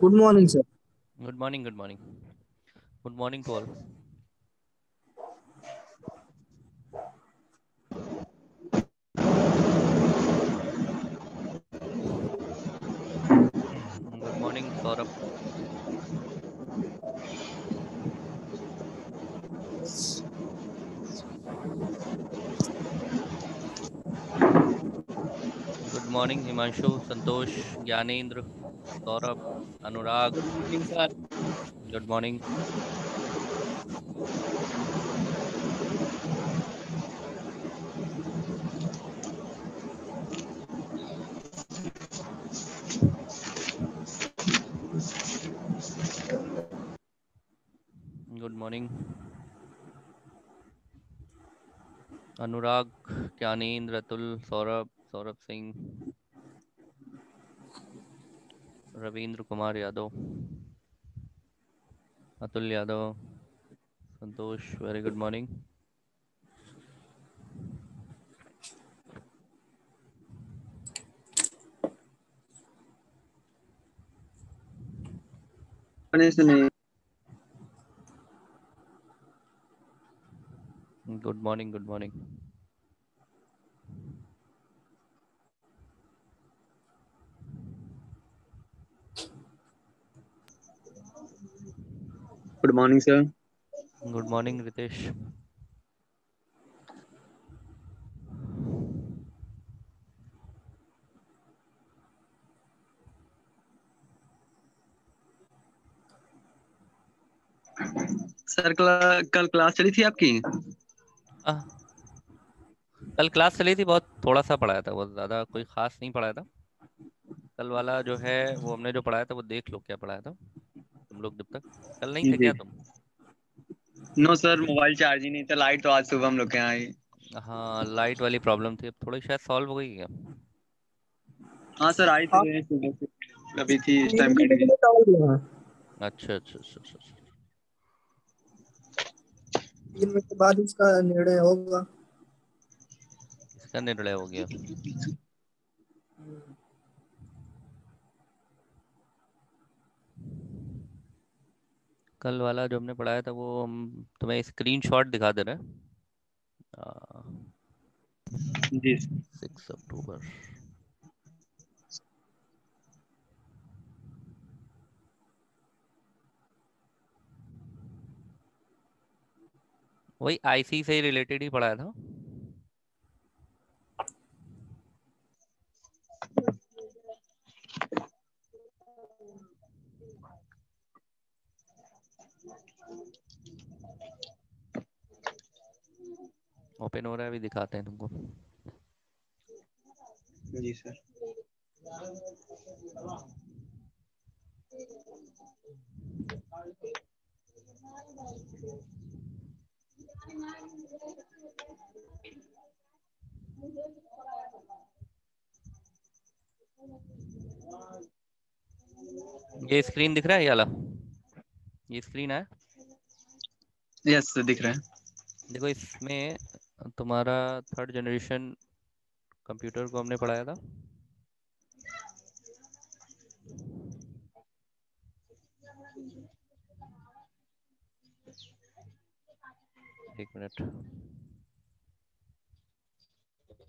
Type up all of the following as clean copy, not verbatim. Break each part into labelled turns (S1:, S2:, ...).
S1: Good morning, sir.
S2: Good morning, good morning. Good morning to all. Good morning, Saurabh. Good morning, Himanshu, Santosh, Gyanendra, Saurabh, Anurag.
S1: Good morning, sir.
S2: Good morning. Good morning, Anurag, Gyanendra, Atul, Saurabh, Saurabh Singh, Ravindra Kumar Yadav, Atul Yadav, Santosh. Very good morning. Good morning, good morning.
S3: Good morning, sir.
S2: Good morning, Ritesh.
S3: Sir कल class चली थी आपकी?
S2: आह, कल class चली थी, बहुत थोड़ा सा पढ़ाया था, बहुत ज़्यादा कोई ख़ास नहीं पढ़ाया था। कल वाला जो है वो हमने जो पढ़ाया था वो देख लो क्या पढ़ाया था तुम लोग जब तक। कल नहीं थे
S3: जी।
S2: क्या तुम?
S3: नो सर, मोबाइल चार्ज ही नहीं था। लाइट तो आज सुबह हम लोग के यहाँ आई।
S2: हाँ, लाइट वाली प्रॉब्लम थी, अब थोड़ी शायद सॉल्व हो गई है।
S3: हाँ सर, आई
S1: आप
S3: थी सुबह से। अभी थी, इस टाइम
S1: 3
S3: कट
S1: घंटे के
S3: गई।
S1: लिए चावल दिया है।
S2: अच्छा अच्छा अच्छा अच्छा अच्छा।
S1: 3 मिनट बाद इसका निर्णय होगा।
S2: किसका निर्णय हो गया? कल वाला जो हमने पढ़ाया था वो हम तुम्हें स्क्रीनशॉट दिखा दे रहे हैं।
S3: जी।
S2: 6 अक्टूबर। वही आईसी से रिलेटेड ही पढ़ाया था। ओपन हो रहा है, अभी दिखाते हैं तुमको।
S3: जी सर।
S2: ये स्क्रीन दिख रहा है ये वाला? ये स्क्रीन है?
S3: यस सर, दिख रहा है।
S2: देखो इसमें तुम्हारा थर्ड जनरेशन कंप्यूटर को हमने पढ़ाया था। एक मिनट,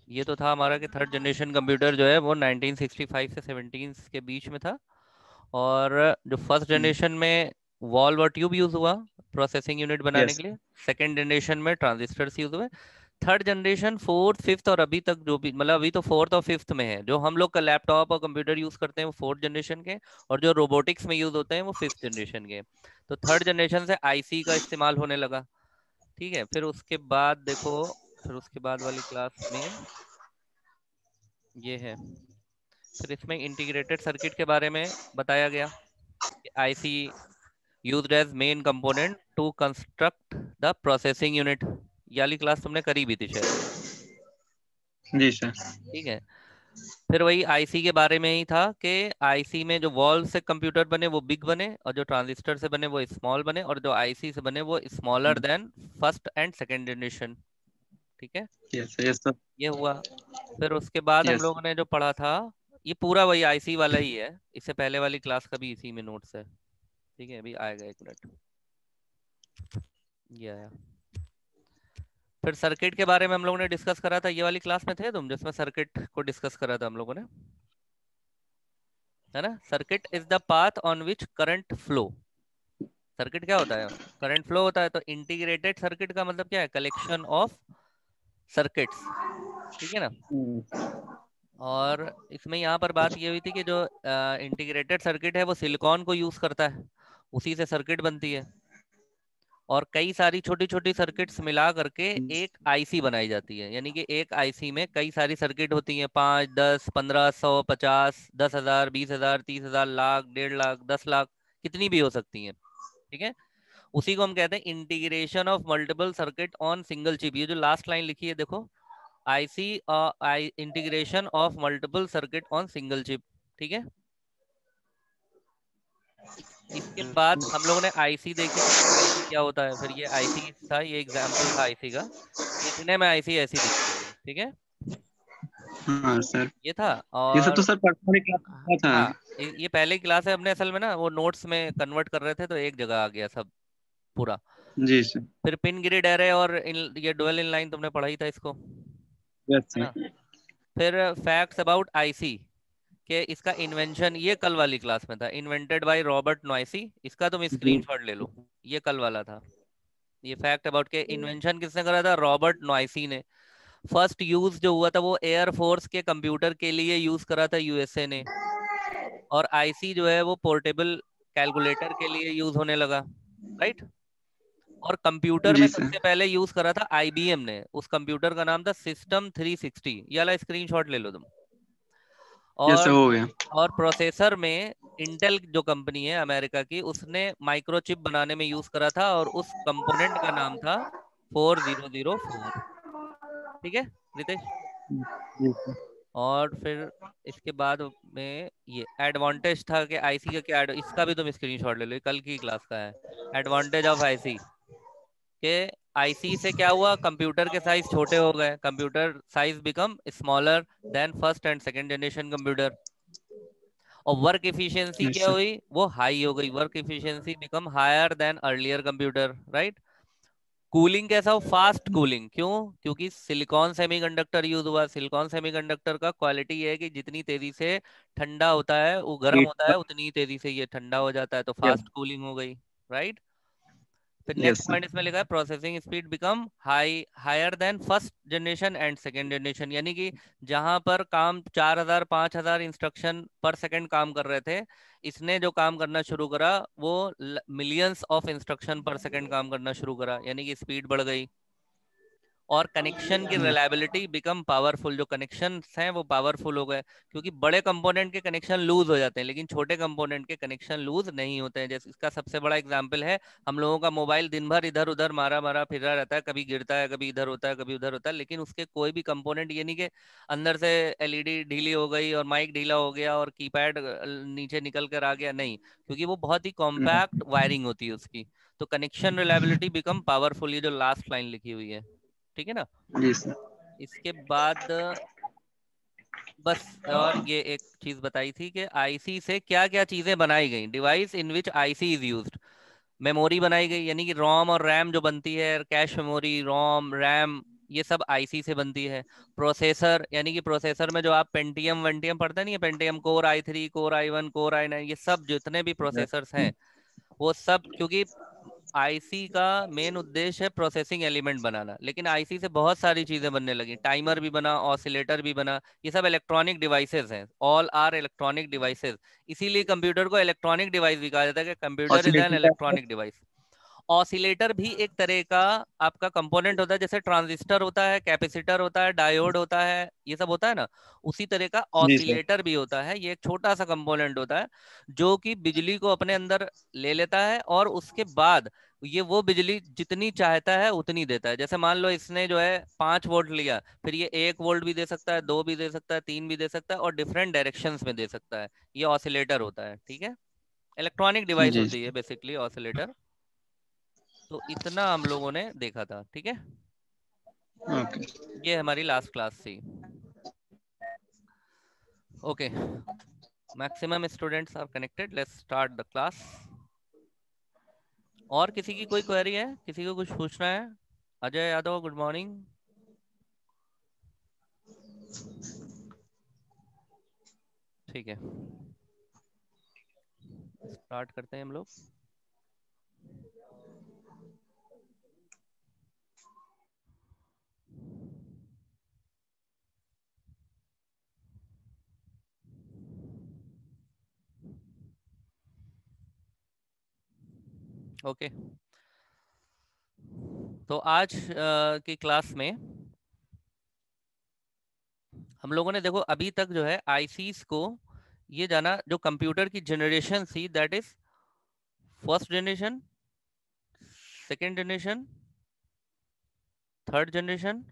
S2: ये तो था हमारा कि थर्ड जनरेशन कंप्यूटर जो है वो 1965 से 17 के बीच में था। और जो फर्स्ट जनरेशन में वॉल्व और ट्यूब यूज हुआ प्रोसेसिंग यूनिट बनाने
S3: यस
S2: के लिए, सेकंड जनरेशन में ट्रांजिस्टर्स यूज हुए, थर्ड जनरेशन फोर्थ फिफ्थ और अभी तक जो भी मतलब अभी तो फोर्थ और फिफ्थ में है, जो हम लोग का लैपटॉप और कंप्यूटर यूज करते हैं वो फोर्थ जनरेशन के, और जो रोबोटिक्स में यूज होते हैं वो फिफ्थ जनरेशन के। तो थर्ड जनरेशन से आईसी का इस्तेमाल होने लगा। ठीक है, फिर उसके बाद देखो, फिर उसके बाद वाली क्लास में ये है, फिर इसमें इंटीग्रेटेड सर्किट के बारे में बताया गया कि IC used as main component to construct the processing unit. ये वाली क्लास तुमने करी भी थी शायद।
S3: जी सर।
S2: ठीक है, फिर वही आईसी के बारे में ही था कि आईसी में जो वॉल्व से कंप्यूटर बने वो बिग बने, और जो ट्रांजिस्टर से बने वो स्मॉल बने, और जो आईसी से बने वो smaller than first and second generation. ठीक है,
S3: यस यस सर।
S2: ये हुआ। फिर उसके बाद हम
S3: यस
S2: लोगों ने जो पढ़ा था, ये पूरा वही आईसी वाला ही है, इससे पहले वाली क्लास का भी इसी में नोट्स है। ठीक है, अभी आएगा, एक मिनट, ये आया। फिर सर्किट के बारे में हम लोगों ने डिस्कस करा था, ये वाली क्लास में थे तुम जिसमें सर्किट को डिस्कस करा था हम लोगों ने, है ना। Circuit is the path on which current flow. Circuit क्या होता है? करंट फ्लो होता है। तो इंटीग्रेटेड सर्किट का मतलब क्या है? Collection of circuits. ठीक है ना। और इसमें यहाँ पर बात ये हुई थी कि जो इंटीग्रेटेड सर्किट है वो सिलिकॉन को यूज करता है, उसी से सर्किट बनती है, और कई सारी छोटी छोटी सर्किट्स मिला करके एक आईसी बनाई जाती है। यानी कि एक आईसी में कई सारी सर्किट होती हैं, 5, 10, 15, 100, 50, 10,000, 20,000, 30,000, लाख, 1.5 लाख, 10 लाख, कितनी भी हो सकती हैं। ठीक है, उसी को हम कहते हैं integration of multiple circuit on single chip. ये जो लास्ट लाइन लिखी है देखो, IC integration of multiple circuit on single chip. ठीक है, इसके बाद हम लोगों ने आईसी देखी थी कि आईसी क्या होता है। फिर ये आईसी था, ये एग्जाम्पल था आईसी का, इतने में आईसी ऐसी दिखती है। ठीक है,
S3: हाँ सर।
S2: ये था।
S3: ये सब तो
S2: और
S3: सर पर्सनली क्लास में था।
S2: हाँ, ये पहले क्लास है हमने असल में ना, वो नोट्स में कन्वर्ट कर रहे थे तो एक जगह आ गया सब पूरा।
S3: जी सर।
S2: फिर पिन ग्रिड एरे और ये डुअल इन लाइन तुमने पढ़ा ही था इसको,
S3: यस
S2: है ना।
S3: सर।
S2: फिर फैक्ट्स अबाउट आईसी के, इसका इन्वेंशन ये कल वाली क्लास में था, इन्वेंटेड बाय रॉबर्ट नॉइसी। इसका तुम स्क्रीनशॉट ले लो, ये कल वाला था। ये फैक्ट अबाउट के इन्वेंशन किसने करा था? रॉबर्ट नॉइसी ने। फर्स्ट यूज जो हुआ था वो एयर फोर्स के कंप्यूटर के लिए यूज करा था यूएसए ने। और आईसी जो है वो पोर्टेबल कैलकुलेटर के लिए यूज होने लगा, राइट। और कंप्यूटर में
S3: जी सर।
S2: सबसे पहले यूज करा था आईबीएम ने, उस कंप्यूटर का नाम था सिस्टम 360। ये वाला स्क्रीनशॉट ले लो तुम।
S3: यस सर,
S2: और
S3: हो गया।
S2: और प्रोसेसर में इंटेल जो कंपनी है अमेरिका की, उसने माइक्रोचिप बनाने में यूज करा था, और उस कंपोनेंट का नाम था 4004। ठीक है रितेश।
S3: जी सर।
S2: और फिर इसके बाद में ये एडवांटेज था कि आईसी का क्या इसका भी तुम स्क्रीनशॉट ले लो, ये कल की क्लास का है। एडवांटेज ऑफ आईसी के, आईसी से क्या हुआ? कंप्यूटर के साइज छोटे हो गए, computer size become smaller than first and second generation computer. और वर्क इफिशियंसी
S3: यस
S2: क्या
S3: सर।
S2: हुई? वो हाई हो गई, work efficiency become higher than earlier computer, right. Cooling कैसा हो? Fast cooling. क्यों? क्योंकि सिलिकॉन सेमीकंडक्टर यूज हुआ। सिलिकॉन सेमीकंडक्टर का क्वालिटी ये है कि जितनी तेजी से ठंडा होता है, वो गर्म होता है, उतनी ही तेजी से ये ठंडा हो जाता है, तो
S3: यस
S2: फास्ट कूलिंग हो गई, राइट। फिर
S3: यस
S2: नेक्स्ट
S3: सर।
S2: पॉइंट इसमें लिखा है processing speed become higher than first generation and second generation. यानी कि जहां पर काम 4,000 5,000 इंस्ट्रक्शन पर सेकेंड काम कर रहे थे, इसने जो काम करना शुरू करा वो मिलियंस ऑफ इंस्ट्रक्शन पर सेकेंड काम करना शुरू करा, यानी कि स्पीड बढ़ गई। और कनेक्शन की रिलायबिलिटी बिकम पावरफुल। जो कनेक्शन हैं वो पावरफुल हो गए, क्योंकि बड़े कंपोनेंट के कनेक्शन लूज हो जाते हैं लेकिन छोटे कंपोनेंट के कनेक्शन लूज नहीं होते हैं। जैसे इसका सबसे बड़ा एग्जांपल है, हम लोगों का मोबाइल दिन भर इधर उधर मारा मारा फिर रहा रहता है, कभी गिरता है, कभी इधर होता है, कभी उधर होता है, लेकिन उसके कोई भी कंपोनेंट ये नहीं कि अंदर से एलईडी ढीली हो गई और माइक ढीला हो गया और कीपैड नीचे निकल कर आ गया, नहीं, क्योंकि वो बहुत ही कॉम्पैक्ट वायरिंग होती है उसकी। तो कनेक्शन रिलायबिलिटी बिकम पावरफुल, ये जो लास्ट लाइन लिखी हुई है। ठीक है ना।
S3: जी सर।
S2: इसके बाद बस, और ये एक चीज बताई थी कि आईसी से क्या क्या चीजें बनाई गई, device in which IC is used. Memory बनाई गई, यानी कि रोम और रैम जो बनती है, कैश मेमोरी, रोम, रैम, ये सब आईसी से बनती है। प्रोसेसर, यानी कि प्रोसेसर में जो आप पेंटियम वेंटियम पढ़ते नहीं है, Pentium core i3, core i1, core i9, ये सब जितने भी प्रोसेसर्स हैं वो सब, क्योंकि आईसी का मेन उद्देश्य है प्रोसेसिंग एलिमेंट बनाना, लेकिन आईसी से बहुत सारी चीजें बनने लगी, टाइमर भी बना, ऑसिलेटर भी बना, ये सब इलेक्ट्रॉनिक डिवाइसेस हैं, ऑल आर इलेक्ट्रॉनिक डिवाइसेस। इसीलिए कंप्यूटर को इलेक्ट्रॉनिक डिवाइस भी कहा जाता है कि कंप्यूटर इज एन
S3: ऑसिलेटर का
S2: इलेक्ट्रॉनिक डिवाइस। ऑसिलेटर भी एक तरह का आपका कंपोनेंट होता है, जैसे ट्रांजिस्टर होता है, कैपेसिटर होता है, डायोड होता है, ये सब होता है ना, उसी तरह का
S3: जी सर।
S2: ऑसिलेटर भी होता है। ये एक छोटा सा कंपोनेंट होता है जो कि बिजली को अपने अंदर ले लेता है और उसके बाद ये वो बिजली जितनी चाहता है उतनी देता है। जैसे मान लो इसने जो है 5 वोल्ट लिया, फिर ये 1 वोल्ट भी दे सकता है, 2 भी दे सकता है, 3 भी दे सकता है, और डिफरेंट डायरेक्शंस में दे सकता है। ये ऑसिलेटर होता है, ठीक है। इलेक्ट्रॉनिक डिवाइस
S3: जी
S2: होती है बेसिकली ऑसिलेटर। तो इतना हम लोगों ने देखा था, ठीक है।
S3: ओके।
S2: ये हमारी लास्ट क्लास थी। Okay, maximum students are connected, let's start the class. और किसी की कोई क्वेरी है, किसी को कुछ पूछना है? Ajay Yadav, good morning. ठीक है, स्टार्ट करते हैं हम लोग। ओके, तो आज की क्लास में हम लोगों ने देखो अभी तक जो है आईसीस को ये जाना, जो कंप्यूटर की जनरेशन थी, that is first generation, second generation, third generation,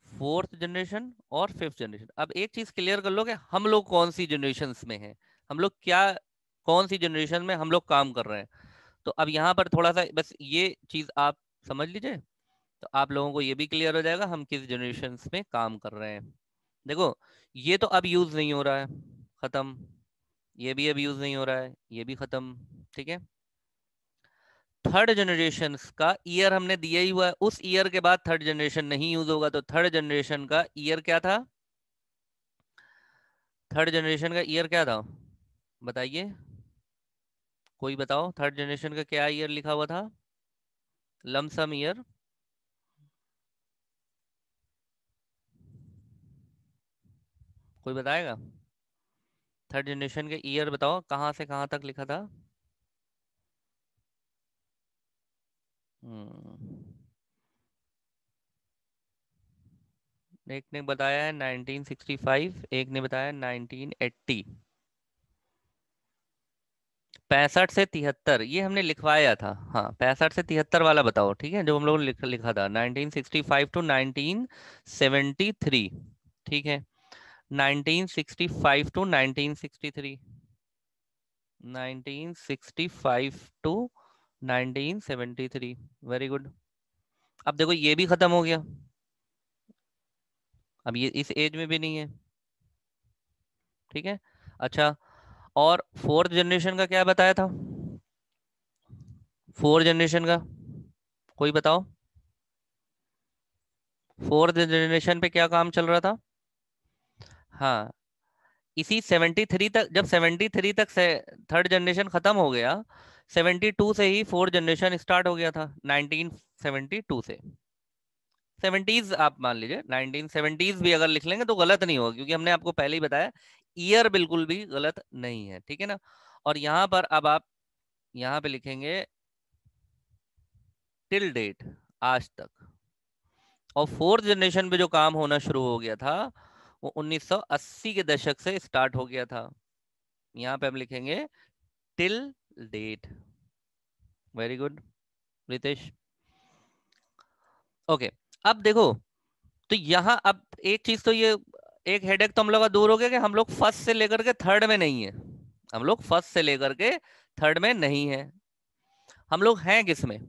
S2: fourth generation और फिफ्थ जनरेशन। अब एक चीज क्लियर कर लो कि हम लोग कौन सी जनरेशन में हैं, हम लोग क्या, कौन सी जनरेशन में हम लोग काम कर रहे हैं। तो अब यहाँ पर थोड़ा सा बस ये चीज आप समझ लीजिए, तो आप लोगों को ये भी क्लियर हो जाएगा हम किस जनरेशन में काम कर रहे हैं। देखो, ये तो अब यूज नहीं हो रहा है, खत्म। ये भी अब यूज नहीं हो रहा है, ये भी खत्म, ठीक है। थर्ड जनरेशन का ईयर हमने दिया ही हुआ है, उस ईयर के बाद थर्ड जनरेशन नहीं यूज होगा। तो थर्ड जनरेशन का ईयर क्या था, थर्ड जनरेशन का ईयर क्या था, बताइए, कोई बताओ, थर्ड जनरेशन का क्या ईयर लिखा हुआ था, लमसम ईयर। कोई बताएगा? थर्ड जनरेशन के ईयर बताओ, कहाँ से कहाँ तक लिखा था। एक ने बताया है 1965, एक ने बताया 1980। 65 से 73 ये हमने लिखवाया था, हाँ 65 से 73 वाला बताओ, ठीक है, जो हम लोगों ने लिखा था 1965 टू 1973, ठीक है। 1965 टू 1963, 1965 टू 1973, वेरी गुड। अब देखो ये भी खत्म हो गया, अब ये इस एज में भी नहीं है, ठीक है। अच्छा, और फोर्थ जनरेशन का क्या बताया था, फोर्थ जनरेशन का कोई बताओ, फोर्थ जनरेशन पे क्या काम चल रहा था। हाँ, इसी 73 तक, जब 73 तक से थर्ड जनरेशन खत्म हो गया, 72 से ही फोर्थ जनरेशन स्टार्ट हो गया था, 1972 से। 70s आप मान लीजिए, 1970s भी अगर लिख लेंगे तो गलत नहीं होगा, क्योंकि हमने आपको पहले ही बताया ईयर बिल्कुल भी गलत नहीं है, ठीक है ना। और यहाँ पर अब आप यहाँ पे लिखेंगे टिल डेट, आज तक। और फोर्थ जनरेशन पे जो काम होना शुरू हो गया था वो 1980 के दशक से स्टार्ट हो गया था। यहाँ पे हम लिखेंगे till date, very good Ritesh. Okay, अब देखो, तो यहाँ अब एक चीज तो ये, एक हेडेक तो हम लोग का दूर हो गया कि हम लोग फर्स्ट से लेकर के थर्ड में नहीं है, हम लोग फर्स्ट से लेकर के थर्ड में नहीं है। हम लोग हैं किस में,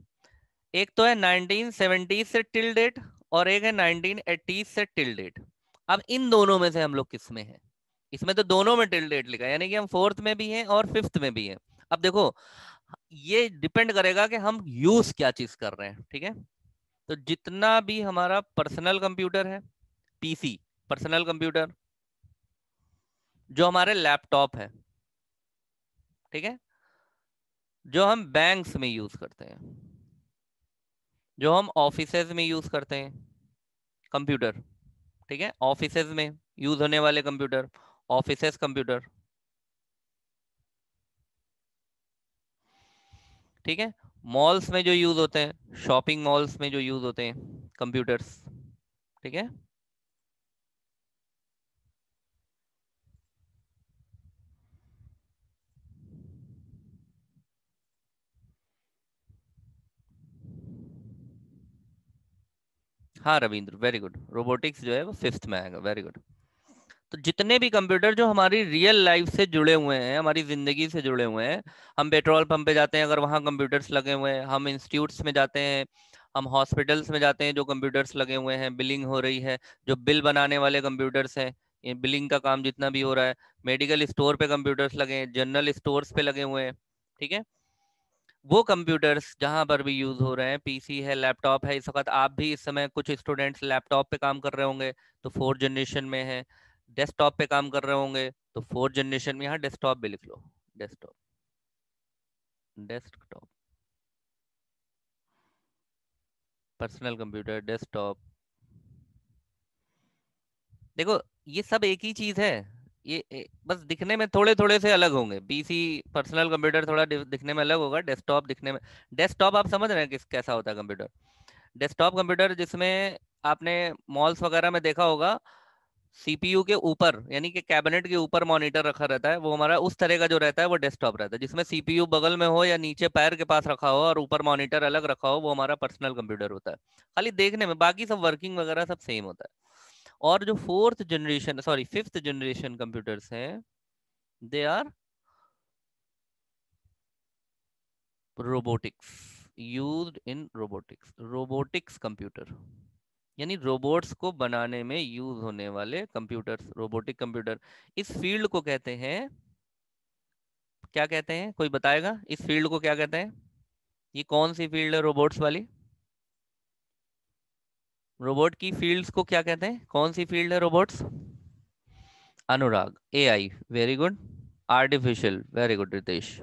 S2: एक तो है 1970 से टिल डेट, और एक है 1980 से टिल डेट। अब इन दोनों में से हम लोग किस में हैं? इसमें तो दोनों में टिल डेट लिखा है, यानी कि हम फोर्थ में भी हैं और फिफ्थ में भी हैं। अब देखो ये डिपेंड करेगा कि हम यूज क्या चीज कर रहे हैं, ठीक है। तो जितना भी हमारा पर्सनल कंप्यूटर है, पीसी, पर्सनल कंप्यूटर, जो हमारे लैपटॉप है, ठीक है, जो हम बैंक्स में यूज करते हैं, जो हम ऑफिसेज में यूज करते हैं कंप्यूटर, ठीक है, ऑफिसेज में यूज होने वाले कंप्यूटर, ऑफिसेज कंप्यूटर, ठीक है, मॉल्स में जो यूज होते हैं, शॉपिंग मॉल्स में जो यूज होते हैं कंप्यूटर्स, ठीक है। हाँ रविंद्र, वेरी गुड, रोबोटिक्स जो है वो फिफ्थ में आएगा, वेरी गुड। तो जितने भी कंप्यूटर जो हमारी रियल लाइफ से जुड़े हुए हैं, हमारी जिंदगी से जुड़े हुए हैं, हम पेट्रोल पंप पे जाते हैं अगर वहाँ कंप्यूटर्स लगे हुए हैं, हम इंस्टीट्यूट्स में जाते हैं, हम हॉस्पिटल्स में जाते हैं जो कंप्यूटर्स लगे हुए हैं, बिलिंग हो रही है, जो बिल बनाने वाले कंप्यूटर्स हैं, ये बिलिंग का काम जितना भी हो रहा है, मेडिकल स्टोर पे कंप्यूटर्स लगे हैं, जनरल स्टोर्स पे लगे हुए हैं, ठीक है। वो कंप्यूटर्स जहां पर भी यूज हो रहे हैं, पीसी है, लैपटॉप है, इस वक्त आप भी इस समय कुछ स्टूडेंट्स लैपटॉप पे काम कर रहे होंगे तो फोर्थ जनरेशन में है, डेस्कटॉप पे काम कर रहे होंगे तो फोर्थ जनरेशन में, यहाँ डेस्कटॉप भी लिख लो, desktop, desktop, personal computer, desktop. देखो ये सब एक ही चीज है, बस दिखने में थोड़े थोड़े से अलग होंगे। पीसी, पर्सनल कंप्यूटर थोड़ा दिखने में अलग होगा, डेस्कटॉप दिखने में, डेस्कटॉप आप समझ रहे हैं किस कैसा होता है कंप्यूटर? डेस्कटॉप कंप्यूटर जिसमें आपने मॉल्स वगैरह में देखा होगा, सीपीयू के ऊपर यानी कि कैबिनेट के ऊपर मॉनिटर रखा रहता है, वो हमारा उस तरह का जो रहता है वो डेस्कटॉप रहता है, जिसमें सीपीयू बगल में हो या नीचे पैर के पास रखा हो और ऊपर मॉनिटर अलग रखा हो, वो हमारा पर्सनल कंप्यूटर होता है। खाली देखने में, बाकी सब वर्किंग वगैरह सब सेम होता है। और जो fourth generation, sorry fifth generation computers हैं, they are robotics, used in robotics, robotics computer, यानी रोबोट्स को बनाने में यूज होने वाले कंप्यूटर्स, रोबोटिक कंप्यूटर। इस फील्ड को कहते हैं, क्या कहते हैं, कोई बताएगा इस फील्ड को क्या कहते हैं? ये कौन सी फील्ड है रोबोट्स वाली? रोबोट की फील्ड्स को क्या कहते हैं, कौन सी फील्ड है robots? Anurag, AI, very good, artificial, very good Ritesh.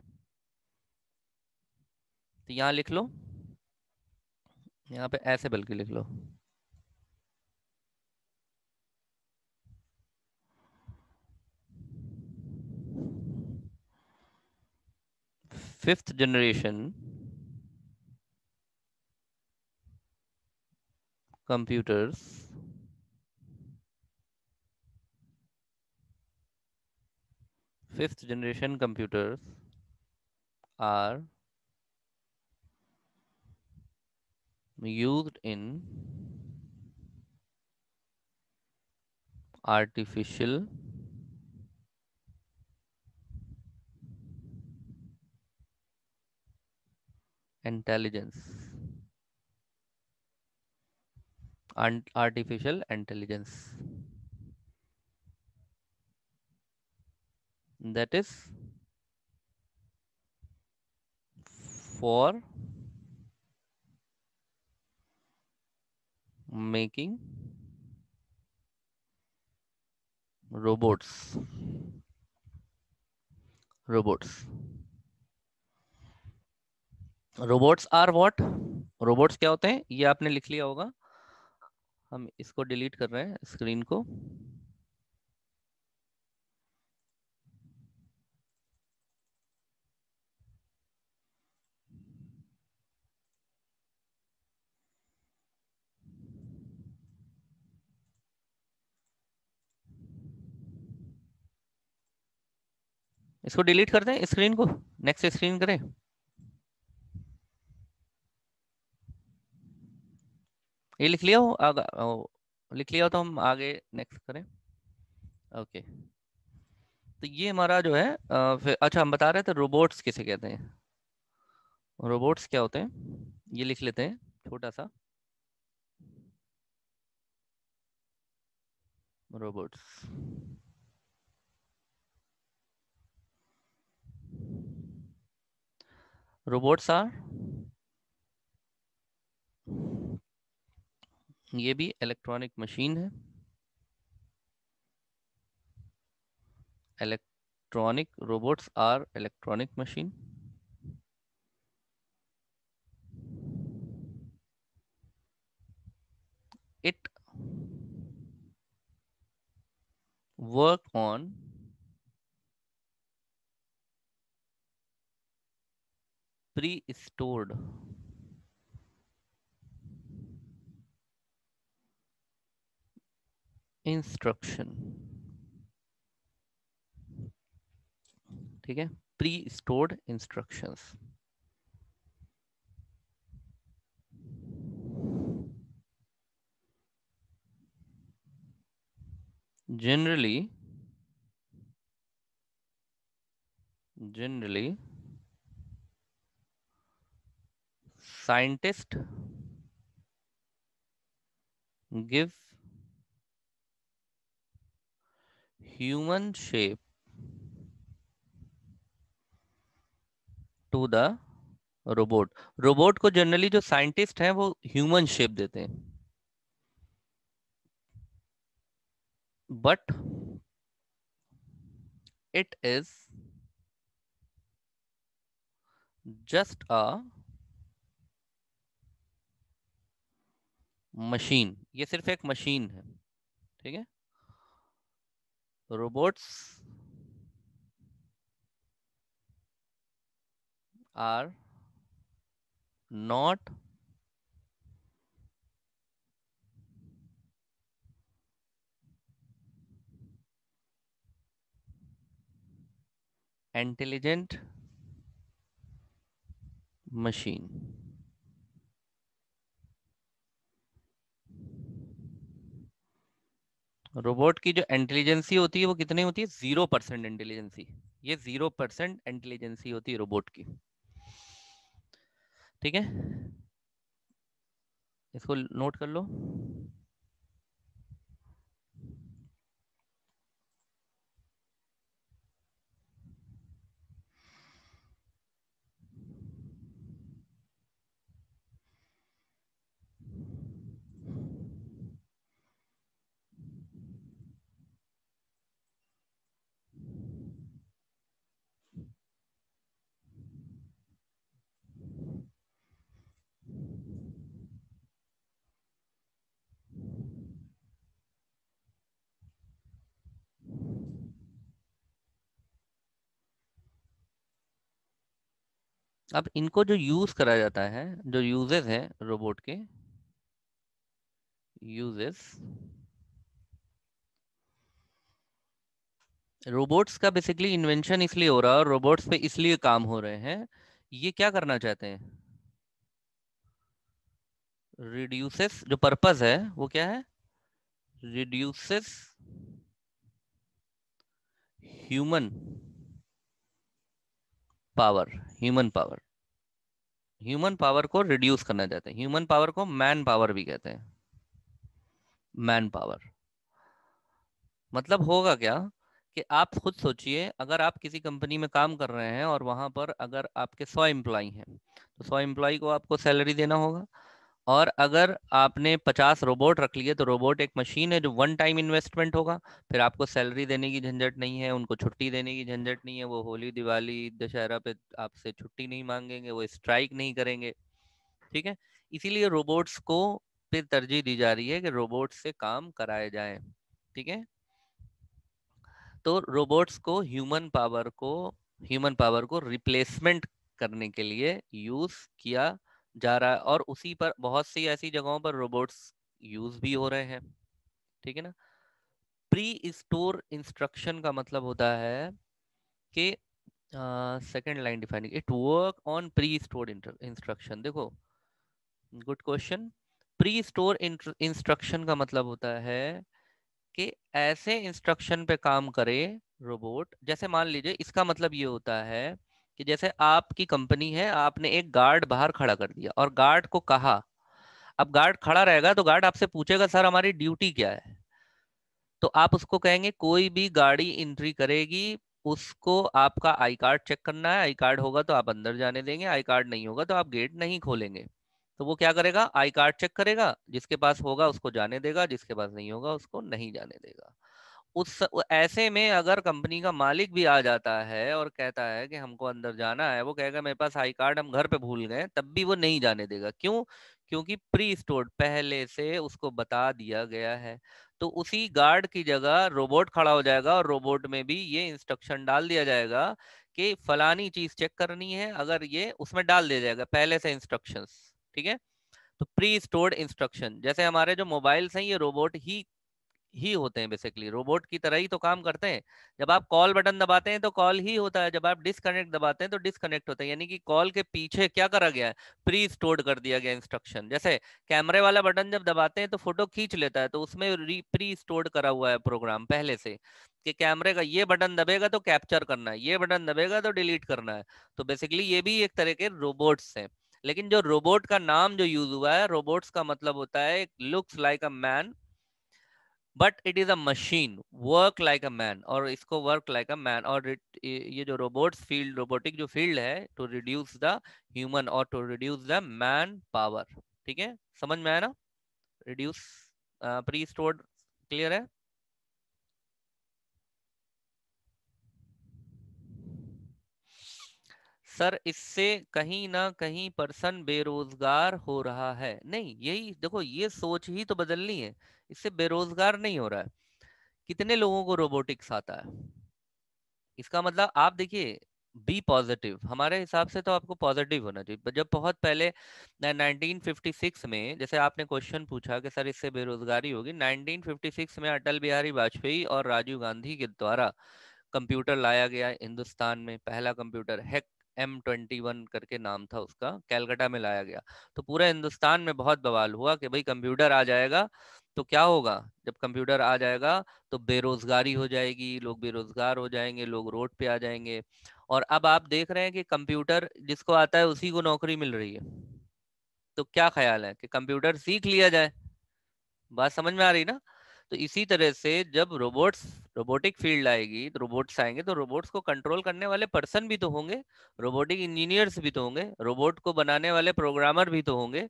S2: तो यहाँ लिख लो, यहाँ पे ऐसे बल्कि लिख लो, fifth generation computers fifth generation computers are used in artificial intelligence and artificial intelligence, that is for making robots, robots, robots are what? robots क्या होते हैं ये आपने लिख लिया होगा, हम इसको डिलीट कर रहे हैं स्क्रीन को। इसको डिलीट कर दें स्क्रीन को, नेक्स्ट स्क्रीन करें। ये लिख लिया हो लिख लिया हो तो हम आगे नेक्स्ट करें। ओके, तो ये हमारा जो है फिर अच्छा हम बता रहे थे रोबोट्स किसे कहते हैं, रोबोट्स क्या होते हैं ये लिख लेते हैं छोटा सा। robots. Robots are, ये भी इलेक्ट्रॉनिक मशीन है. Electronic robots are electronic machine. It work on pre-stored instruction. ठीक है, pre-stored instructions. Generally scientists give human shape to the robot. Robot को जनरली जो साइंटिस्ट हैं वो ह्यूमन शेप देते हैं, but it is just a machine. ये सिर्फ एक मशीन है. ठीक है, robots are not intelligent machine. Robot की जो इंटेलिजेंसी होती है वो कितनी होती है? 0% इंटेलिजेंसी. ये 0% इंटेलिजेंसी होती है रोबोट की. ठीक है, इसको नोट कर लो. अब इनको जो यूज करा जाता है, जो यूजेस हैं रोबोट के, यूजेस, रोबोट्स का बेसिकली इन्वेंशन इसलिए हो रहा है और रोबोट्स पे इसलिए काम हो रहे हैं. ये क्या करना चाहते हैं? रिड्यूसेस, जो पर्पस है वो क्या है? Reduces human power. Human power को रिड्यूस करना चाहते हैं. ह्यूमन पावर को मैन पावर भी कहते हैं. मैन पावर मतलब होगा क्या कि आप खुद सोचिए, अगर आप किसी कंपनी में काम कर रहे हैं और वहां पर अगर आपके 100 एम्प्लॉय हैं तो 100 एम्प्लॉय को आपको सैलरी देना होगा. और अगर आपने 50 रोबोट रख लिए तो रोबोट एक मशीन है जो वन टाइम इन्वेस्टमेंट होगा. फिर आपको सैलरी देने की झंझट नहीं है, उनको छुट्टी देने की झंझट नहीं है. वो होली, दिवाली, दशहरा पे आपसे छुट्टी नहीं मांगेंगे, वो स्ट्राइक नहीं करेंगे. ठीक है, इसीलिए रोबोट्स को पे तरजीह दी जा रही है कि रोबोट से काम कराए जाए. ठीक है, तो रोबोट्स को ह्यूमन पावर को रिप्लेसमेंट करने के लिए यूज किया जा रहा है. और उसी पर बहुत सी ऐसी जगहों पर रोबोट्स यूज भी हो रहे हैं. ठीक है ना. प्री स्टोर इंस्ट्रक्शन का मतलब होता है कि second line defining, it work on pre store instruction. देखो, good question. Pre store instruction का मतलब होता है कि ऐसे इंस्ट्रक्शन पे काम करे रोबोट. जैसे मान लीजिए, इसका मतलब ये होता है कि जैसे आपकी कंपनी है, आपने एक गार्ड बाहर खड़ा कर दिया और गार्ड को कहा, अब गार्ड खड़ा रहेगा तो गार्ड आपसे पूछेगा सर हमारी ड्यूटी क्या है. तो आप उसको कहेंगे कोई भी गाड़ी एंट्री करेगी उसको आपका आई कार्ड चेक करना है, आई कार्ड होगा तो आप अंदर जाने देंगे, आई कार्ड नहीं होगा तो आप गेट नहीं खोलेंगे। तो वो क्या करेगा, आई कार्ड चेक करेगा, जिसके पास होगा उसको जाने देगा, जिसके पास नहीं होगा उसको नहीं जाने देगा। ऐसे में अगर कंपनी का मालिक भी आ जाता है और कहता है कि हमको अंदर जाना है, वो कहेगा मेरे पास आई कार्ड हम घर पे भूल गए, तब भी वो नहीं जाने देगा। क्यों? क्योंकि प्री स्टोर्ड, पहले से उसको बता दिया गया है। तो उसी गार्ड की जगह रोबोट खड़ा हो जाएगा और रोबोट में भी ये इंस्ट्रक्शन डाल दिया जाएगा कि फलानी चीज चेक करनी है, अगर ये उसमें डाल दिया जाएगा पहले से इंस्ट्रक्शंस। ठीक है, तो प्री स्टोर्ड इंस्ट्रक्शन, जैसे हमारे जो मोबाइल्स हैं ये रोबोट ही होते हैं, बेसिकली रोबोट की तरह ही तो काम करते हैं। जब आप कॉल बटन दबाते हैं तो कॉल ही होता है, जब आप डिसकनेक्ट दबाते हैं तो डिसकनेक्ट होता है, यानी कि कॉल के पीछे क्या करा गया है, प्री स्टोर्ड कर दिया गया इंस्ट्रक्शन। जैसे कैमरे वाला बटन जब दबाते हैं तो फोटो खींच लेता है, तो उसमें प्री स्टोर्ड करा हुआ है प्रोग्राम पहले से कि कैमरे का ये बटन दबेगा तो कैप्चर करना है, ये बटन दबेगा तो डिलीट करना है। तो बेसिकली ये भी एक तरह के रोबोट्स हैं। लेकिन जो रोबोट का नाम जो यूज हुआ है, रोबोट्स का मतलब होता है looks like a man but it is a machine, work like a man, और इसको वर्क लाइक अ मैन। और ये जो रोबोट्स फील्ड, रोबोटिक जो फील्ड है, टू रिड्यूस द ह्यूमन और to reduce the man power. ठीक है, समझ में आया ना? रिड्यूस, प्री स्टोर्ड, क्लियर है? सर इससे कहीं ना कहीं पर्सन बेरोजगार हो रहा है। नहीं, यही देखो, ये सोच ही तो बदलनी है। इससे बेरोजगार नहीं हो रहा है। कितने लोगों को रोबोटिक्स आता है? इसका मतलब आप देखिए, बी पॉजिटिव, हमारे हिसाब से तो आपको पॉजिटिव होना चाहिए। जब बहुत पहले 1956 में, जैसे आपने क्वेश्चन पूछा कि सर इससे बेरोजगारी होगी, 1956 में अटल बिहारी वाजपेयी और राजीव गांधी के द्वारा कंप्यूटर लाया गया हिंदुस्तान में। पहला कंप्यूटर हैक M21 करके नाम था उसका, कैलकाटा में लाया गया। तो पूरे हिंदुस्तान में बहुत बवाल हुआ कि भाई कंप्यूटर आ जाएगा तो क्या होगा। जब कंप्यूटर आ जाएगा तो बेरोजगारी हो जाएगी, लोग बेरोजगार हो जाएंगे, लोग रोड पे आ जाएंगे। और अब आप देख रहे हैं कि कंप्यूटर जिसको आता है उसी को नौकरी मिल रही है। तो क्या ख्याल है कि कंप्यूटर सीख लिया जाए? बात समझ में आ रही ना? तो इसी तरह से जब रोबोट्स, रोबोटिक फील्ड आएगी तो रोबोट्स आएंगे, तो रोबोट्स को कंट्रोल करने वाले पर्सन भी तो होंगे, रोबोटिक इंजीनियर्स भी तो होंगे, रोबोट को बनाने वाले प्रोग्रामर भी तो होंगे।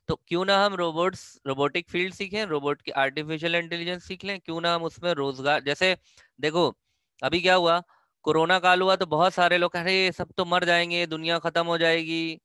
S2: तो क्यों ना हम रोबोट्स, रोबोटिक फील्ड सीखें, रोबोट की आर्टिफिशियल इंटेलिजेंस सीख लें, क्यों ना हम उसमें रोजगार, जैसे देखो अभी क्या हुआ, कोरोना काल हुआ तो बहुत सारे लोग कह रहे सब तो मर जाएंगे, दुनिया खत्म हो जाएगी,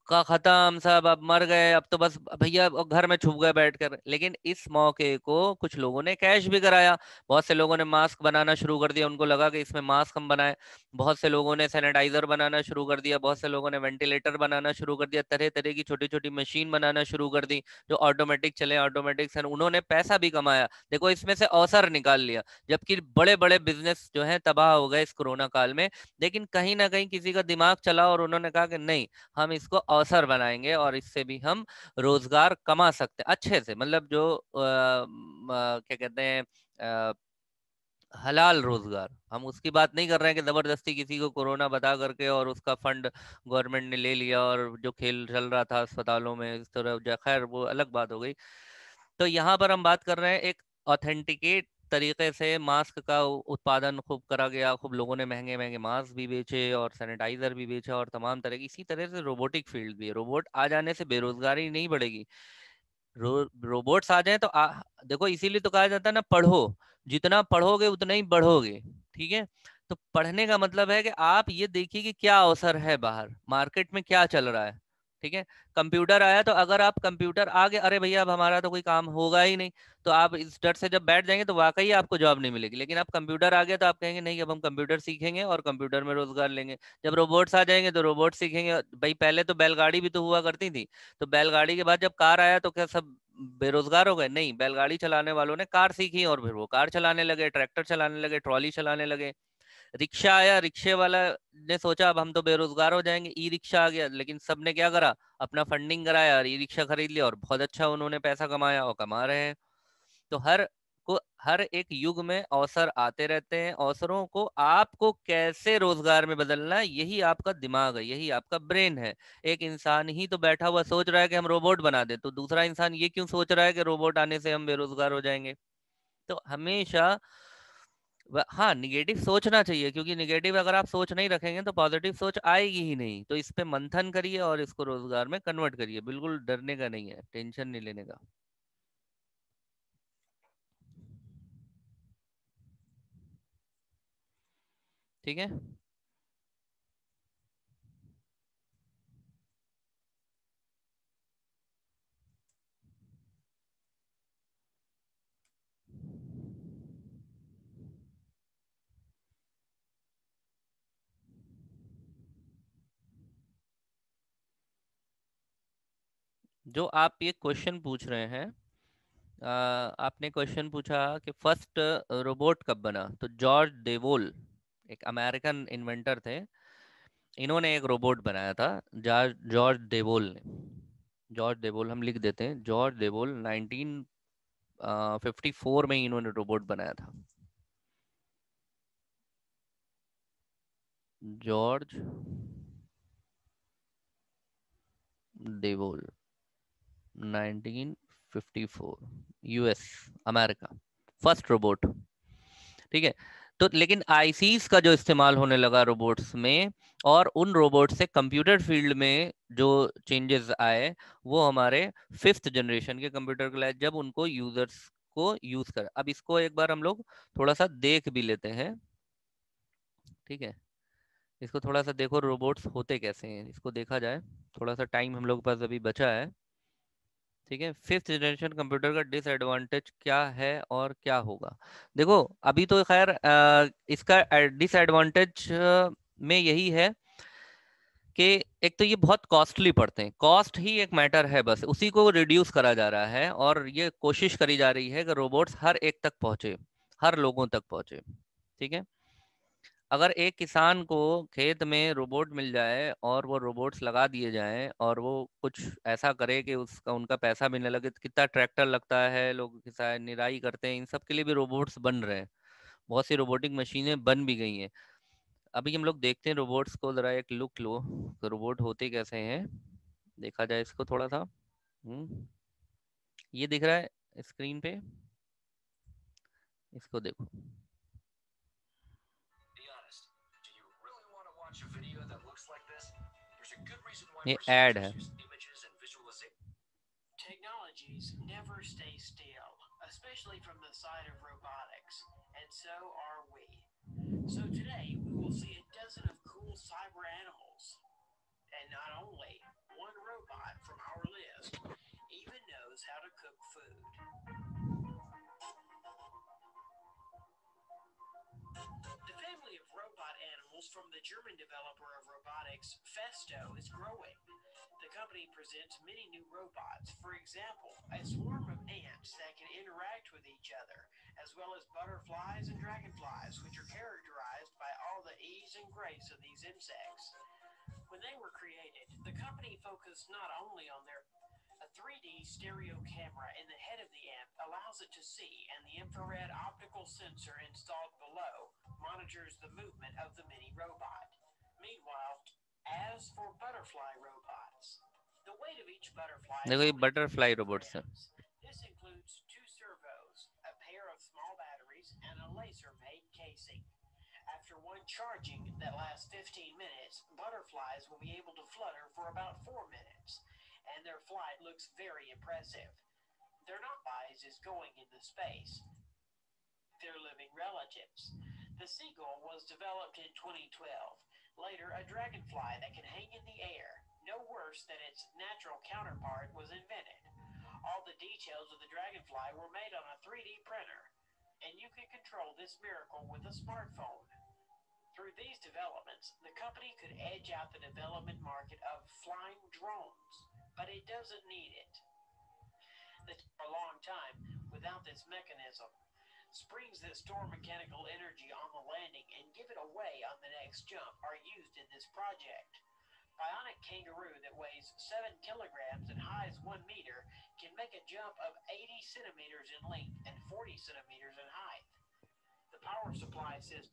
S2: का खत्म, सब अब मर गए, अब तो बस भैया घर में छुप गए बैठकर। लेकिन इस मौके को कुछ लोगों ने कैश भी कराया। बहुत से लोगों ने मास्क बनाना शुरू कर दिया, उनको लगा कि इसमें मास्क हम बनाए। बहुत से लोगों ने सैनिटाइजर बनाना शुरू कर दिया, बहुत से लोगों ने वेंटिलेटर बनाना शुरू कर दिया, तरह तरह की छोटी छोटी मशीन बनाना शुरू कर दी जो ऑटोमेटिक चले, ऑटोमेटिक सर, उन्होंने पैसा भी कमाया। देखो इसमें से अवसर निकाल लिया, जबकि बड़े बड़े बिजनेस जो है तबाह हो गए इस कोरोना काल में। लेकिन कहीं ना कहीं किसी का दिमाग चला और उन्होंने कहा कि नहीं, हम इसको अवसर बनाएंगे और इससे भी हम रोजगार कमा सकते हैं अच्छे से, मतलब जो क्या कहते हैं, अ, हलाल रोजगार। हम उसकी बात नहीं कर रहे हैं कि जबरदस्ती किसी को कोरोना बता करके और उसका फंड गवर्नमेंट ने ले लिया और जो खेल चल रहा था अस्पतालों में इस तरह, खैर वो अलग बात हो गई। तो यहाँ पर हम बात कर रहे हैं एक ऑथेंटिकेट तरीके से मास्क का उत्पादन खूब करा गया, खूब लोगों ने महंगे महंगे मास्क भी बेचे और सैनिटाइजर भी बेचे और तमाम तरह की। इसी तरह से रोबोटिक फील्ड भी है, रोबोट आ जाने से बेरोजगारी नहीं बढ़ेगी। रोबोट्स आ जाए तो देखो इसीलिए तो कहा जाता है ना, पढ़ो, जितना पढ़ोगे उतना ही बढ़ोगे। ठीक है, तो पढ़ने का मतलब है कि आप ये देखिए कि क्या अवसर है बाहर मार्केट में, क्या चल रहा है। ठीक है, कंप्यूटर आया तो अगर आप कंप्यूटर आ गए, अरे भैया अब हमारा तो कोई काम होगा ही नहीं, तो आप इस डर से जब बैठ जाएंगे तो वाकई आपको जॉब नहीं मिलेगी। लेकिन अब कंप्यूटर आ गया तो आप कहेंगे नहीं, अब हम कंप्यूटर सीखेंगे और कंप्यूटर में रोजगार लेंगे। जब रोबोट्स आ जाएंगे तो रोबोट सीखेंगे। भाई पहले तो बैलगाड़ी भी तो हुआ करती थी, तो बैलगाड़ी के बाद जब कार आया तो क्या सब बेरोजगार हो गए? नहीं, बैलगाड़ी चलाने वालों ने कार सीखी और फिर वो कार चलाने लगे, ट्रैक्टर चलाने लगे, ट्रॉली चलाने लगे। रिक्शा आया, रिक्शे वाला ने सोचा अब हम तो बेरोजगार हो जाएंगे, ई रिक्शा आ गया, लेकिन सबने क्या करा, अपना फंडिंग कराया और ई रिक्शा खरीद लिया और बहुत अच्छा उन्होंने पैसा कमाया और कमा रहे हैं। तो हर एक युग में अवसर आते रहते हैं। अवसरों को आपको कैसे रोजगार में बदलना है, यही आपका दिमाग है, यही आपका ब्रेन है। एक इंसान ही तो बैठा हुआ सोच रहा है कि हम रोबोट बना दे, तो दूसरा इंसान ये क्यों सोच रहा है कि रोबोट आने से हम बेरोजगार हो जाएंगे? तो हमेशा हाँ निगेटिव सोचना चाहिए, क्योंकि निगेटिव अगर आप सोच नहीं रखेंगे तो पॉजिटिव सोच आएगी ही नहीं। तो इस पे मंथन करिए और इसको रोजगार में कन्वर्ट करिए, बिल्कुल डरने का नहीं है, टेंशन नहीं लेने का। ठीक है। जो आप ये क्वेश्चन पूछ रहे हैं, आपने क्वेश्चन पूछा कि फर्स्ट रोबोट कब बना। तो जॉर्ज डेवोल एक अमेरिकन इन्वेंटर थे, इन्होंने एक रोबोट बनाया था। जॉर्ज डेवोल ने, जॉर्ज डेवोल हम लिख देते हैं, जॉर्ज डेवोल 1954 में ही इन्होंने रोबोट बनाया था। George Devol 1954, US, America, first robot. ठीक है। तो लेकिन आईसीज का जो इस्तेमाल होने लगा रोबोट्स में, और उन रोबोट से कंप्यूटर फील्ड में जो चेंजेस आए, वो हमारे 5th जनरेशन के कंप्यूटर को लाए, जब उनको यूजर्स को यूज कर। अब इसको एक बार हम लोग थोड़ा सा देख भी लेते हैं। ठीक है, इसको थोड़ा सा देखो, रोबोट्स होते कैसे हैं, इसको देखा जाए। थोड़ा सा टाइम हम लोग के पास अभी बचा है। ठीक है, 5th जनरेशन कंप्यूटर का डिसएडवांटेज क्या है और क्या होगा। देखो अभी तो खैर इसका डिसएडवांटेज में यही है कि एक तो ये बहुत कॉस्टली पड़ते हैं, कॉस्ट ही एक मैटर है, बस उसी को रिड्यूस करा जा रहा है, और ये कोशिश करी जा रही है कि रोबोट्स हर एक तक पहुंचे, हर लोगों तक पहुंचे। ठीक है, अगर एक किसान को खेत में रोबोट मिल जाए और वो रोबोट्स लगा दिए जाएं और वो कुछ ऐसा करे कि उसका उनका पैसा मिलने लगे, तो कितना ट्रैक्टर लगता है, लोग किसान निराई करते हैं, इन सब के लिए भी रोबोट्स बन रहे हैं, बहुत सी रोबोटिक मशीनें बन भी गई हैं। अभी हम लोग देखते हैं रोबोट्स को, जरा एक लुक लो, तो रोबोट होते कैसे हैं, देखा जाए इसको थोड़ा सा। ये दिख रहा है स्क्रीन पे, इसको देखो, ये एड है।
S4: Technologies never stay still, especially from the side of robotics, and so are we. So today we will see a dozen of cool cyber animals. And not only, one robot from our list even knows how to cook food. The family of robot animals from the German developer of robotics, Festo, is growing. The company presents many new robots. For example, a swarm of ants that can interact with each other, as well as butterflies and dragonflies, which are characterized by all the ease and grace of these insects. When they were created, the company focused not only on their a 3D stereo camera in the head of the ant allows it to see, and the infrared optical sensor installed below monitors the movement of the mini robot. Meanwhile, as for butterfly robots, the weight of each butterfly is
S2: देखो ये
S4: only 2
S2: butterfly robots है।
S4: kilograms. This includes 2 servos, a pair of small batteries, and a laser-made casing. After one charging that lasts 15 minutes, butterflies will be able to flutter for about 4 minutes, and their flight looks very impressive. They're not wise is going into space. They're living relatives. The seagull was developed in 2012. Later, a dragonfly that can hang in the air, no worse than its natural counterpart, was invented. All the details of the dragonfly were made on a 3D printer, and you can control this miracle with a smartphone. Through these developments, the company could edge out the development market of flying drones, but it doesn't need it. For a long time without this mechanism. Springs that store mechanical energy on the landing and give it away on the next jump are used in this project. Bionic kangaroo that weighs 7 kilograms and highs 1 meter can make a jump of 80 centimeters in length and 40 centimeters in height. The power supply system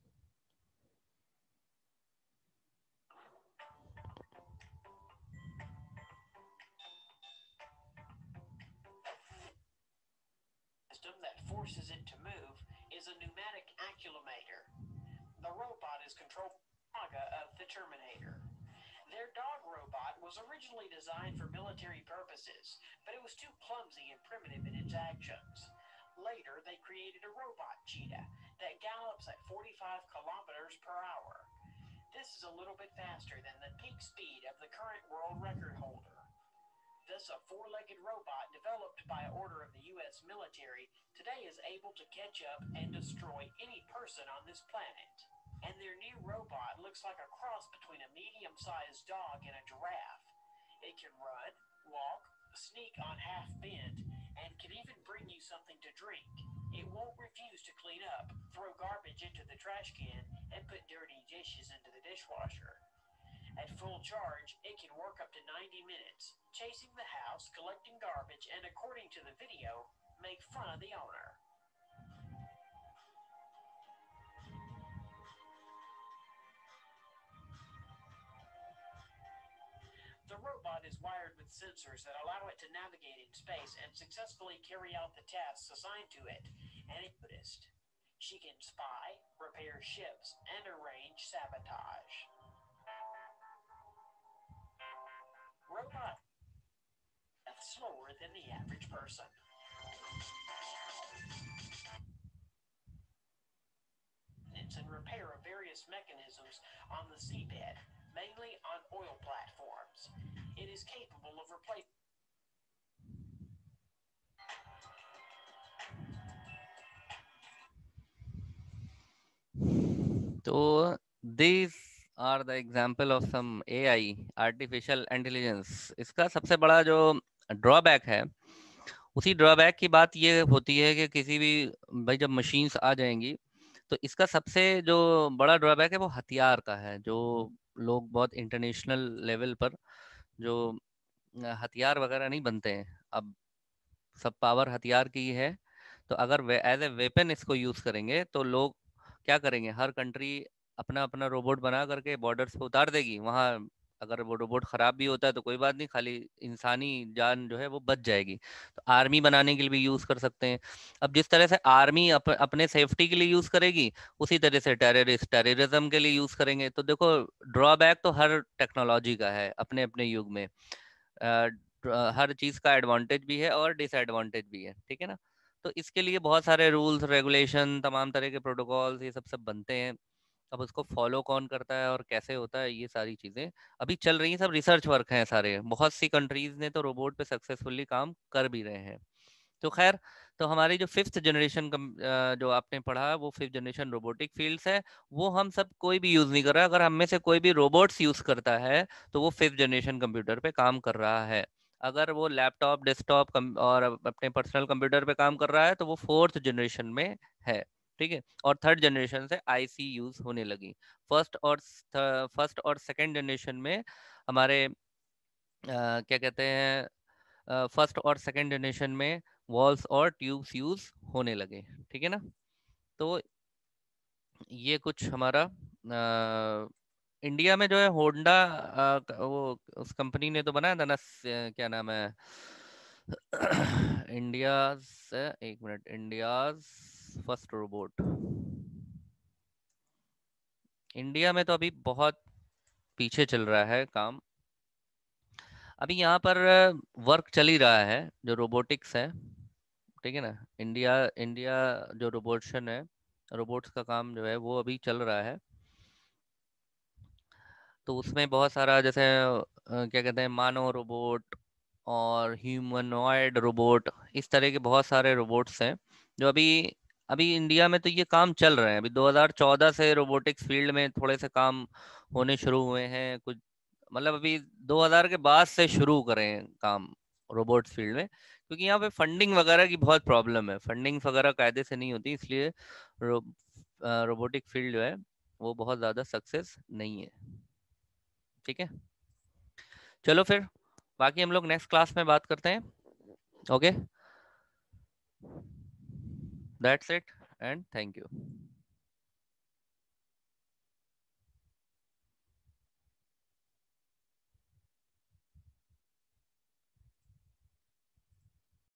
S4: system that forces it to move is a pneumatic accumulator. The robot is controlled by Saga of the Terminator. Their dog robot was originally designed for military purposes, but it was too clumsy and primitive in its actions. Later, they created a robot cheetah that gallops at 45 kilometers per hour. This is a little bit faster than the peak speed of the current world record holder. Thus, a four-legged robot developed by order of the U.S. military today is able to catch up and destroy any person on this planet. And their new robot looks like a cross between a medium-sized dog and a giraffe. It can run, walk, sneak on half bend, and can even bring you something to drink. It won't refuse to clean up, throw garbage into the trash can, and put dirty dishes into the dishwasher. At full charge, it can work up to 90 minutes, chasing the house, collecting garbage, and according to the video, make fun of the owner. The robot is wired with sensors that allow it to navigate in space and successfully carry out the tasks assigned to it. And it noticed. She can spy, repair ships, and arrange sabotage. Robot slower than the average person. And repair of various mechanisms on the seabed, mainly on oil platforms. It is capable of replacing.
S2: तो these are the example of some AI, artificial intelligence. इसका सबसे बड़ा जो drawback है, उसी drawback की बात ये होती है कि किसी भी भाई जब मशीन्स आ जाएंगी तो इसका सबसे जो बड़ा ड्रॉबैक है वो हथियार का है। जो लोग बहुत इंटरनेशनल लेवल पर जो हथियार वगैरह नहीं बनते हैं, अब सब पावर हथियार की ही है। तो अगर एज ए वेपन इसको यूज करेंगे तो लोग क्या करेंगे, हर कंट्री अपना अपना रोबोट बना करके बॉर्डर्स पे उतार देगी। वहाँ अगर वो रोबोट खराब भी होता है तो कोई बात नहीं, खाली इंसानी जान जो है वो बच जाएगी। तो आर्मी बनाने के लिए भी यूज कर सकते हैं। अब जिस तरह से आर्मी अपने सेफ्टी के लिए यूज करेगी, उसी तरह से टेररिज्म के लिए यूज करेंगे। तो देखो, ड्रॉबैक तो हर टेक्नोलॉजी का है अपने अपने युग में। हर चीज का एडवांटेज भी है और डिसएडवांटेज भी है, ठीक है ना। तो इसके लिए बहुत सारे रूल्स रेगुलेशन, तमाम तरह के प्रोटोकॉल्स, ये सब बनते हैं। अब उसको फॉलो कौन करता है और कैसे होता है, ये सारी चीजें अभी चल रही हैं। सब रिसर्च वर्क हैं सारे। बहुत सी कंट्रीज ने तो रोबोट पे सक्सेसफुली काम कर भी रहे हैं। तो खैर, तो हमारी जो 5th जनरेशन जो आपने पढ़ा, वो 5th जनरेशन रोबोटिक फील्ड्स है, वो हम सब कोई भी यूज नहीं कर रहा। अगर हम में से कोई भी रोबोट्स यूज करता है तो वो 5th जनरेशन कंप्यूटर पे काम कर रहा है। अगर वो लैपटॉप, डेस्कटॉप और अपने पर्सनल कंप्यूटर पे काम कर रहा है तो वो 4th जनरेशन में है, ठीक है। और 3rd जनरेशन से आईसी यूज होने लगी। फर्स्ट और सेकंड जनरेशन में हमारे क्या कहते हैं, फर्स्ट और सेकंड जनरेशन में वॉल्स और ट्यूब्स यूज होने लगे, ठीक है ना। तो ये कुछ हमारा इंडिया में जो है होंडा, वो उस कंपनी ने तो बनाया था ना, क्या नाम है, इंडियाज, एक minute, India's first robot. India में तो अभी बहुत पीछे चल रहा है काम। अभी यहाँ पर वर्क चल ही रहा है जो रोबोटिक्स है, ठीक है ना। इंडिया जो रोबोशन है, रोबोट्स का काम जो है वो अभी चल रहा है। तो उसमें बहुत सारा, जैसे क्या कहते हैं, मानव रोबोट और ह्यूमनॉइड रोबोट, इस तरह के बहुत सारे रोबोट्स हैं जो अभी अभी इंडिया में तो ये काम चल रहे हैं। अभी 2014 से रोबोटिक्स फील्ड में थोड़े से काम होने शुरू हुए हैं कुछ, मतलब अभी 2000 के बाद से शुरू करें काम रोबोट्स फील्ड में, क्योंकि यहाँ पे फंडिंग वगैरह की बहुत प्रॉब्लम है। फंडिंग वगैरह कायदे से नहीं होती, इसलिए रोबोटिक फील्ड जो है वो बहुत ज़्यादा सक्सेस नहीं है, ठीक है। चलो फिर बाकी हम लोग नेक्स्ट क्लास में बात करते हैं। Okay, that's it and thank you.